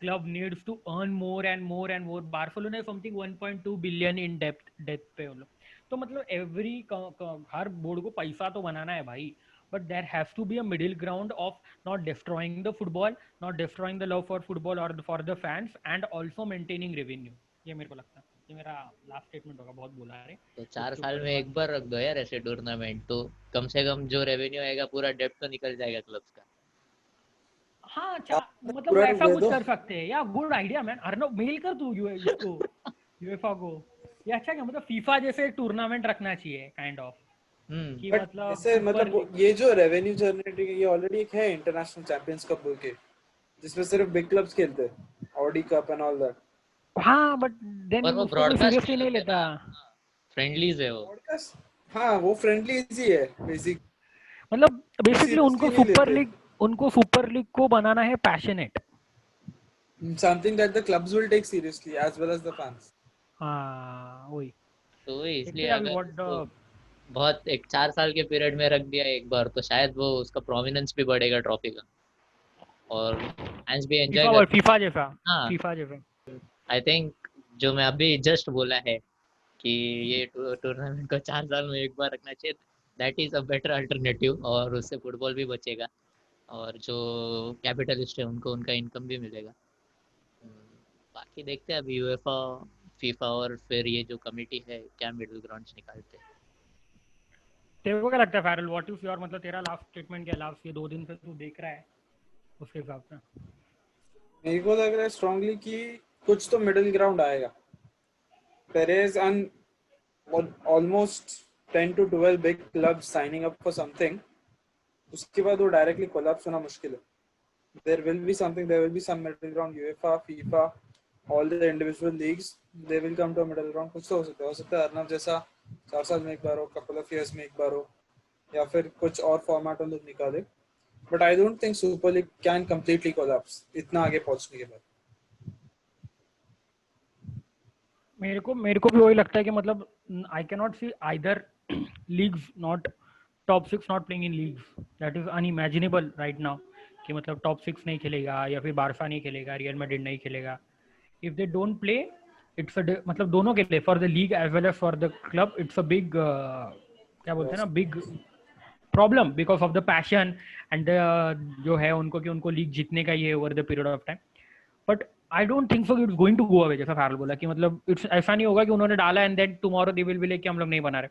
club needs to earn more and more and more. Barcelona है समथिंग 1.2 बिलियन इन डेप्थ पे उन लोग. तो मतलब हर बोर्ड को पैसा तो बनाना है भाई, but there has to be a middle ground of not destroying the football, not destroying the love for football और for the fans, and also maintaining revenue. ये मेरे को लगता है, ये मेरा लास्ट स्टेटमेंट होगा. बहुत बोला है तो 4 साल में एक बार रख दो यार ऐसे टूर्नामेंट, तो कम से कम जो रेवेन्यू आएगा पूरा डेप्थ तो निकल जाएगा क्लब्स का. हाँ मतलब ऐसा कुछ कर सकते हैं. या good idea man. Arnab mail कर तू इसको यूएफए को. ये अच्छा क्या, मतलब फीफा जैसे टूर्नामेंट रखना चाहिए काइंड ऑफ. कि But मतलब ऐसे मतलब ये जो रेवेन्यू जनरेटिंग है, ये ऑलरेडी एक है इंटरनेशनल चैंपियंस कप बोल के, जिसमें सिर्फ बिग क्लब्स खेलते हैं, Audi cup and all that. हाँ बट देन पर वो उसको ब्रॉडकास्ट सीरियसली नहीं लेता. फ्रेंडलीज है वो. पॉडकास्ट, हाँ वो फ्रेंडली इजी है बेसिक. मतलब बेसिकली उनको Seriously नहीं सुपर लीग को बनाना है passionate. something that the clubs will take seriously as well as the fans. हाँ वही. तो इसलिए देखते हैं अभी अगर what the उसको बहुत एक 4 साल के पीरियड में रख दिया एक बार, तो शायद वो उसका प्रोमिनेंस भी बढ़ेगा ट्रॉफी का, और फैंस भी एंजॉय कर. फीफा जैसा. हाँ, फीफा जैसा. आई थिंक जो मैं अभी जस्ट बोला है कि ये टूर्नामेंट को 4 साल में एक बार रखना चाहिए, that is a better alternative, और उससे फुटबॉल भी बचेगा और जो कैपिटलिस्ट है उनको उनका इनकम भी मिलेगा. बाकी देखते हैं अभी यूएफा फीफा और फिर ये जो कमेटी है क्या मिडिल ग्राउंड्स निकालते हैं। तेरे को क्या लगता है फैरल, व्हाट इज योर, मतलब तेरा लास्ट स्टेटमेंट क्या, लास्ट ये 2 दिन से तू देख रहा है उसके हिसाब से? मेरे को लग रहा है स्ट्रांगली कि कुछ तो मिडिल ग्राउंड आएगा. Perez and almost 10 to 12 big clubs signing up for something. उसके बाद वो डायरेक्टली कोलैप्स होना मुश्किल है. There will be something. There will be some middle ground. UEFA, FIFA, all the individual leagues, they will come to a middle ground. कुछ तो हो सकता है अर्नब जैसा 4 साल में एक बार हो, couple of years में एक बार हो, या फिर कुछ और फॉर्मेट हम लोग निकाले. But I don't think Super League can completely collapse इतना आगे पहुंचने के बाद. मेरे को भी वही लगता है कि मतलब I can not see either leagues not top 6 not playing in leagues. That is unimaginable right now कि मतलब टॉप 6 नहीं खेलेगा या फिर बारसा नहीं खेलेगा, रियल मैड्रिड नहीं खेलेगा. If they don't play it's मतलब दोनों के लिए, for the league as well as for the club, it's a big क्या बोलते हैं ना, big problem because of the passion and जो है उनको कि उनको लीग जीतने का ही है over the period of time. But I don't think so it's going to go away. जैसा फैरल बोला कि मतलब इट्स ऐसा नहीं होगा कि उन्होंने डाला and then tomorrow they will be like कि हम लोग नहीं बना रहे,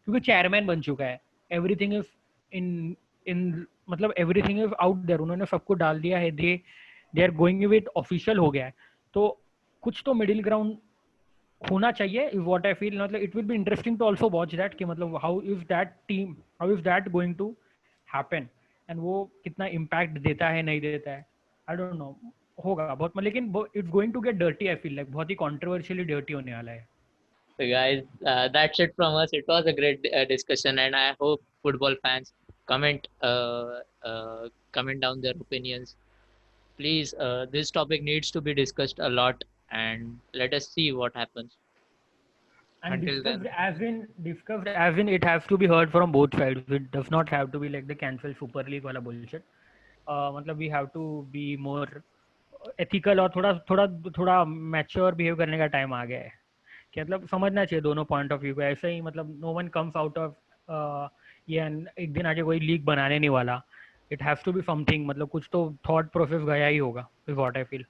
क्योंकि चेयरमैन बन चुका है. एवरीथिंग इज इन इन मतलब एवरीथिंग इज आउट देयर. उन्होंने सबको डाल दिया है. They are going with official हो गया है. तो कुछ तो मिडिल ग्राउंड होना चाहिए इज व्हाट आई फील. मतलब it will be interesting to also watch that कि मतलब how is that going to happen and वो कितना इम्पैक्ट देता है नहीं देता है. आई डोंट नो, होगा बहुत, लेकिन it's going to get dirty. I feel like बहुत ही कंट्रोवर्शियली डर्टी होने वाला है. So guys, that's it from us. It was a great discussion, and I hope football fans comment comment down their opinions. Please, this topic needs to be discussed a lot, and let us see what happens. And Until then, discussed as in it has to be heard from both sides. It does not have to be like the cancel Super League वाला bullshit. मतलब we have to be more ethical और थोड़ा mature behave करने का time आ गया है कि मतलब समझना चाहिए दोनों पॉइंट ऑफ व्यू को. ऐसे ही मतलब no one comes out of ये एक दिन आके कोई लीग बनाने नहीं वाला. It has to be something, मतलब कुछ तो थॉट प्रोसेस गया ही होगा, इज व्हाट आई फील.